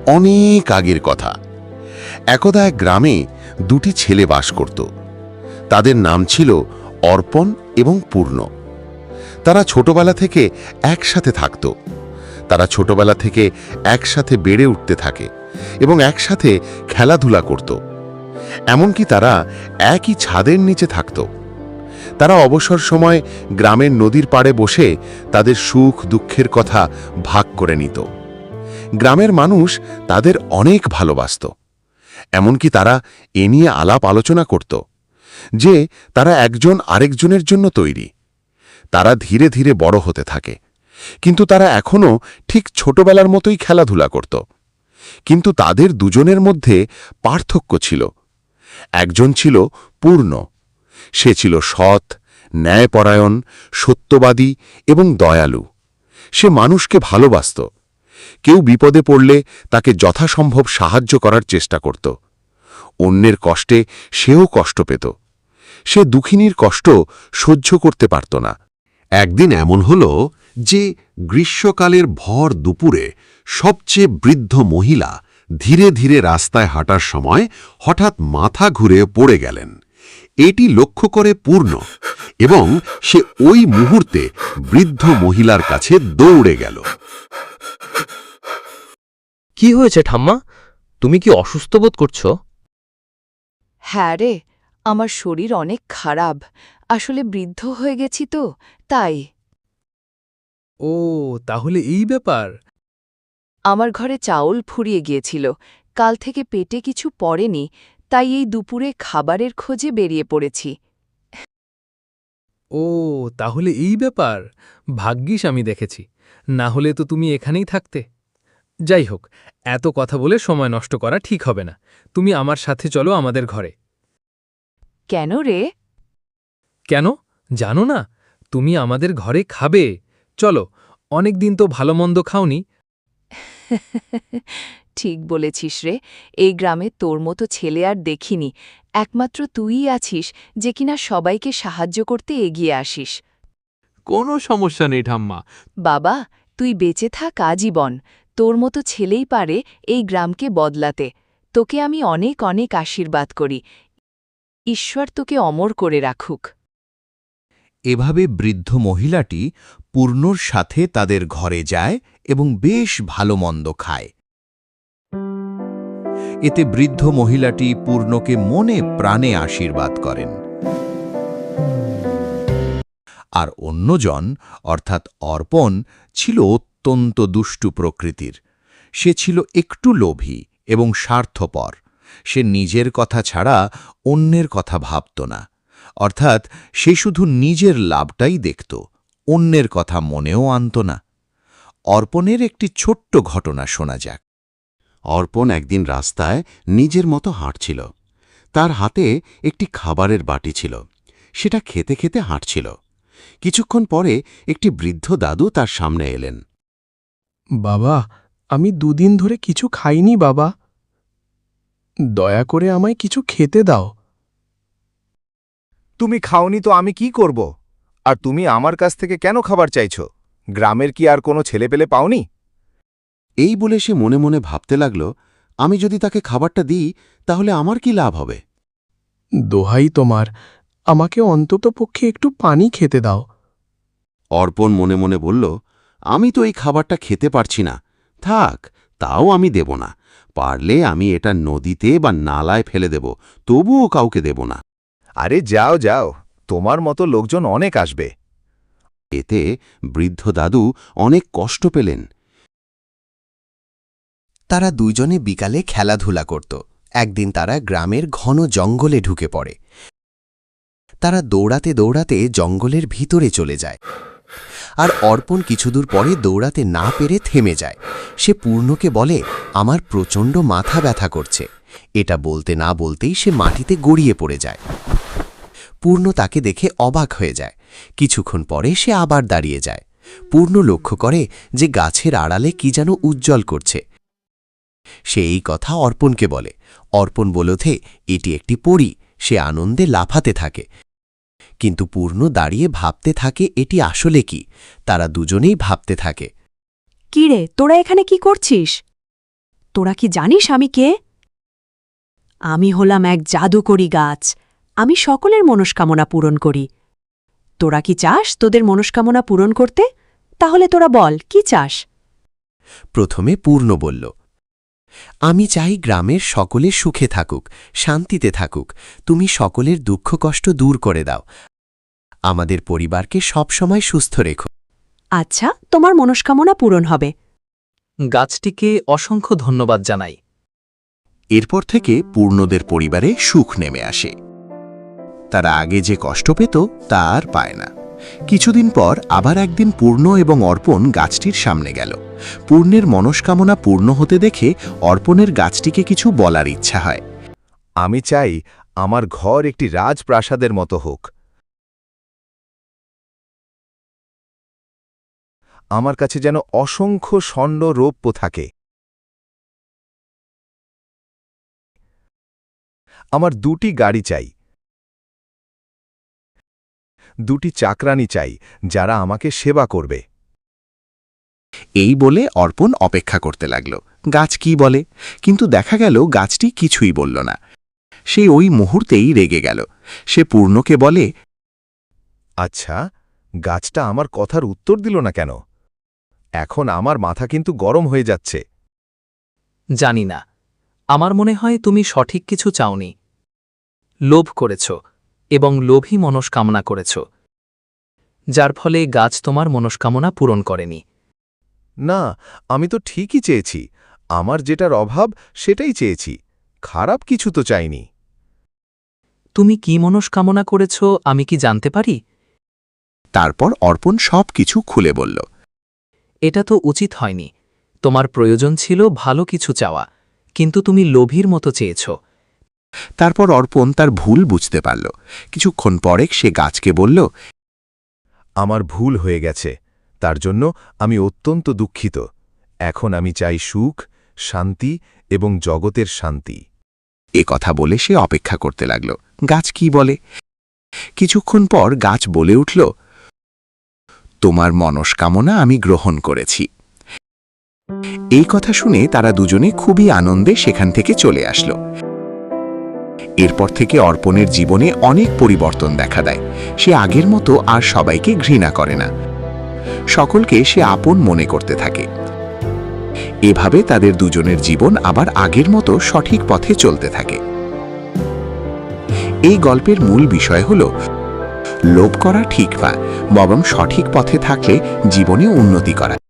অনেক আগের কথা। একদা এক গ্রামে দুটি ছেলে বাস করত। তাদের নাম ছিল অর্পণ এবং পূর্ণ। তারা ছোটবেলা থেকে একসাথে থাকত। তারা ছোটবেলা থেকে একসাথে বেড়ে উঠতে থাকে এবং একসাথে খেলাধুলা করত। এমনকি তারা একই ছাদের নিচে থাকত। তারা অবসর সময় গ্রামের নদীর পাড়ে বসে তাদের সুখ দুঃখের কথা ভাগ করে নিত। গ্রামের মানুষ তাদের অনেক ভালোবাসত। এমনকি তারা এ নিয়ে আলাপ আলোচনা করত যে তারা একজন আরেকজনের জন্য তৈরি। তারা ধীরে ধীরে বড় হতে থাকে, কিন্তু তারা এখনও ঠিক ছোটবেলার মতোই খেলাধুলা করত। কিন্তু তাদের দুজনের মধ্যে পার্থক্য ছিল। একজন ছিল পূর্ণ। সে ছিল সৎ, ন্যায়পরায়ণ, সত্যবাদী এবং দয়ালু। সে মানুষকে ভালোবাসত। কেউ বিপদে পড়লে তাকে যথাসম্ভব সাহায্য করার চেষ্টা করত। অন্যের কষ্টে সেও কষ্ট পেত। সে দুঃখিনীর কষ্ট সহ্য করতে পারত না। একদিন এমন হল যে গ্রীষ্মকালের ভর দুপুরে সবচেয়ে বৃদ্ধ মহিলা ধীরে ধীরে রাস্তায় হাঁটার সময় হঠাৎ মাথা ঘুরে পড়ে গেলেন। এটি লক্ষ্য করে পূর্ণ এবং সে ওই মুহূর্তে বৃদ্ধ মহিলার কাছে দৌড়ে গেল। কি হয়েছে ঠাম্মা? তুমি কি অসুস্থ বোধ করছো? হ্যাঁ রে, আমার শরীর অনেক খারাপ। আসলে বৃদ্ধ হয়ে গেছি তো, তাই। ও, তাহলে এই ব্যাপার। আমার ঘরে চাউল ফুরিয়ে গিয়েছিল। কাল থেকে পেটে কিছু পড়েনি, তাই এই দুপুরে খাবারের খোঁজে বেরিয়ে পড়েছি। ও, তাহলে এই ব্যাপার। ভাগ্যিস আমি দেখেছি, না হলে তো তুমি এখানেই থাকতে। যাই হোক, এত কথা বলে সময় নষ্ট করা ঠিক হবে না। তুমি আমার সাথে চলো আমাদের ঘরে। কেন রে? কেন জানো না? তুমি আমাদের ঘরে খাবে। চলো, অনেক দিন তো ভালো মন্দ খাওনি। ঠিক বলেছিস রে, এই গ্রামে তোর মতো ছেলে আর দেখিনি। একমাত্র তুইই আছিস যে কিনা সবাইকে সাহায্য করতে এগিয়ে আসিস। কোনো সমস্যা নেই ঠাম্মা। বাবা, তুই বেঁচে থাক আজীবন। তোর মতো ছেলেই পারে এই গ্রামকে বদলাতে। তোকে আমি অনেক অনেক আশীর্বাদ করি। ঈশ্বর তোকে অমর করে রাখুক। এভাবে বৃদ্ধ মহিলাটি পূর্ণর সাথে তাদের ঘরে যায় এবং বেশ ভালো মন্দ খায়। এতে বৃদ্ধ মহিলাটি পূর্ণকে মনে প্রাণে আশীর্বাদ করেন। আর অন্যজন অর্থাৎ অর্পণ ছিল অত্যন্ত দুষ্টু প্রকৃতির। সে ছিল একটু লোভী এবং স্বার্থপর। সে নিজের কথা ছাড়া অন্যের কথা ভাবত না। অর্থাৎ সে শুধু নিজের লাভটাই দেখত, অন্যের কথা মনেও আনত না। অর্পণের একটি ছোট্ট ঘটনা শোনা যাক। অর্পণ একদিন রাস্তায় নিজের মতো হাঁটছিল। তার হাতে একটি খাবারের বাটি ছিল। সেটা খেতে খেতে হাঁটছিল। কিছুক্ষণ পরে একটি বৃদ্ধ দাদু তার সামনে এলেন। বাবা, আমি দুদিন ধরে কিছু খাইনি বাবা। দয়া করে আমায় কিছু খেতে দাও। তুমি খাওনি তো আমি কি করব? আর তুমি আমার কাছ থেকে কেন খাবার চাইছ? গ্রামের কি আর কোনো ছেলেপেলে পাওনি? এই বলে সে মনে মনে ভাবতে লাগল, আমি যদি তাকে খাবারটা দিই তাহলে আমার কি লাভ হবে? দোহাই তোমার, আমাকে অন্ততপক্ষে একটু পানি খেতে দাও। অর্পণ মনে মনে বলল, আমি তো এই খাবারটা খেতে পারছি না। থাক, তাও আমি দেব না। পারলে আমি এটা নদীতে বা নালায় ফেলে দেব, তবুও কাউকে দেব না। আরে যাও যাও, তোমার মতো লোকজন অনেক আসবে। এতে বৃদ্ধ দাদু অনেক কষ্ট পেলেন। তারা দুজনে বিকালে খেলাধুলা করত। একদিন তারা গ্রামের ঘন জঙ্গলে ঢুকে পড়ে। তারা দৌড়াতে দৌড়াতে জঙ্গলের ভিতরে চলে যায়। আর অর্পণ কিছুদূর পরে দৌড়াতে না পেরে থেমে যায়। সে পূর্ণকে বলে, আমার প্রচণ্ড মাথা ব্যথা করছে। এটা বলতে না বলতেই সে মাটিতে গড়িয়ে পড়ে যায়। পূর্ণ তাকে দেখে অবাক হয়ে যায়। কিছুক্ষণ পরে সে আবার দাঁড়িয়ে যায়। পূর্ণ লক্ষ্য করে যে গাছের আড়ালে কি যেন উজ্জ্বল করছে। সে এই কথা অর্পণকে বলে। অর্পণ বলতে এটি একটি পরী। সে আনন্দে লাফাতে থাকে। কিন্তু পূর্ণ দাঁড়িয়ে ভাবতে থাকে এটি আসলে কি। তারা দুজনেই ভাবতে থাকে, কি রে, তোরা এখানে কি করছিস? তোরা কি জানিস আমি কে? আমি হলাম এক জাদুকরী গাছ। আমি সকলের মনস্কামনা পূরণ করি। তোরা কি চাস তোদের মনস্কামনা পূরণ করতে? তাহলে তোরা বল, কি চাস? প্রথমে পূর্ণ বলল, আমি চাই গ্রামের সকলে সুখে থাকুক, শান্তিতে থাকুক। তুমি সকলের দুঃখ কষ্ট দূর করে দাও। আমাদের পরিবারকে সবসময় সুস্থ রেখো। আচ্ছা, তোমার মনস্কামনা পূরণ হবে। গাছটিকে অসংখ্য ধন্যবাদ জানাই। এরপর থেকে পূর্ণদের পরিবারে সুখ নেমে আসে। তারা আগে যে কষ্ট পেত তা আর পায় না। কিছুদিন পর আবার একদিন পূর্ণ এবং অর্পণ গাছটির সামনে গেল। পূর্ণের মনস্কামনা পূর্ণ হতে দেখে অর্পণের গাছটিকে কিছু বলার ইচ্ছা হয়। আমি চাই আমার ঘর একটি রাজপ্রাসাদের মতো হোক। আমার কাছে যেন অসংখ্য স্বর্ণ রৌপ্য থাকে। আমার 2টি গাড়ি চাই, 2টি চাকরানী চাই যারা আমাকে সেবা করবে। এই বলে অর্পণ অপেক্ষা করতে লাগল গাছ কি বলে, কিন্তু দেখা গেল গাছটি কিছুই বলল না। সে ওই মুহূর্তেই রেগে গেল। সে পূর্ণকে বলে, আচ্ছা, গাছটা আমার কথার উত্তর দিল না কেন? এখন আমার মাথা কিন্তু গরম হয়ে যাচ্ছে। জানি না, আমার মনে হয় তুমি সঠিক কিছু চাওনি। লোভ করেছ এবং লোভী মনস্কামনা করেছ, যার ফলে গাছ তোমার মনস্কামনা পূরণ করেনি। না, আমি তো ঠিকই চেয়েছি। আমার যেটার অভাব সেটাই চেয়েছি, খারাপ কিছু তো চাইনি। তুমি কি মনস্কামনা করেছ আমি কি জানতে পারি? তারপর অর্পণ সব কিছু খুলে বলল। এটা তো উচিত হয়নি। তোমার প্রয়োজন ছিল ভালো কিছু চাওয়া, কিন্তু তুমি লোভীর মতো চেয়েছ। তারপর অর্পণ তার ভুল বুঝতে পারল। কিছুক্ষণ পরে সে গাছকে বলল, আমার ভুল হয়ে গেছে, তার জন্য আমি অত্যন্ত দুঃখিত। এখন আমি চাই সুখ, শান্তি এবং জগতের শান্তি। এ কথা বলে সে অপেক্ষা করতে লাগল গাছ কি বলে। কিছুক্ষণ পর গাছ বলে উঠল, তোমার মনস্কামনা আমি গ্রহণ করেছি। এই কথা শুনে তারা দুজনে খুবই আনন্দে সেখান থেকে চলে আসলো। এরপর থেকে অর্পণের জীবনে অনেক পরিবর্তন দেখা দেয়। সে আগের মতো আর সবাইকে ঘৃণা করে না, সকলকে সে আপন মনে করতে থাকে। এভাবে তাদের দুজনের জীবন আবার আগের মতো সঠিক পথে চলতে থাকে। এই গল্পের মূল বিষয় হল, লোভ করা ঠিক না, বরং সঠিক পথে থাকলে জীবনে উন্নতি করা।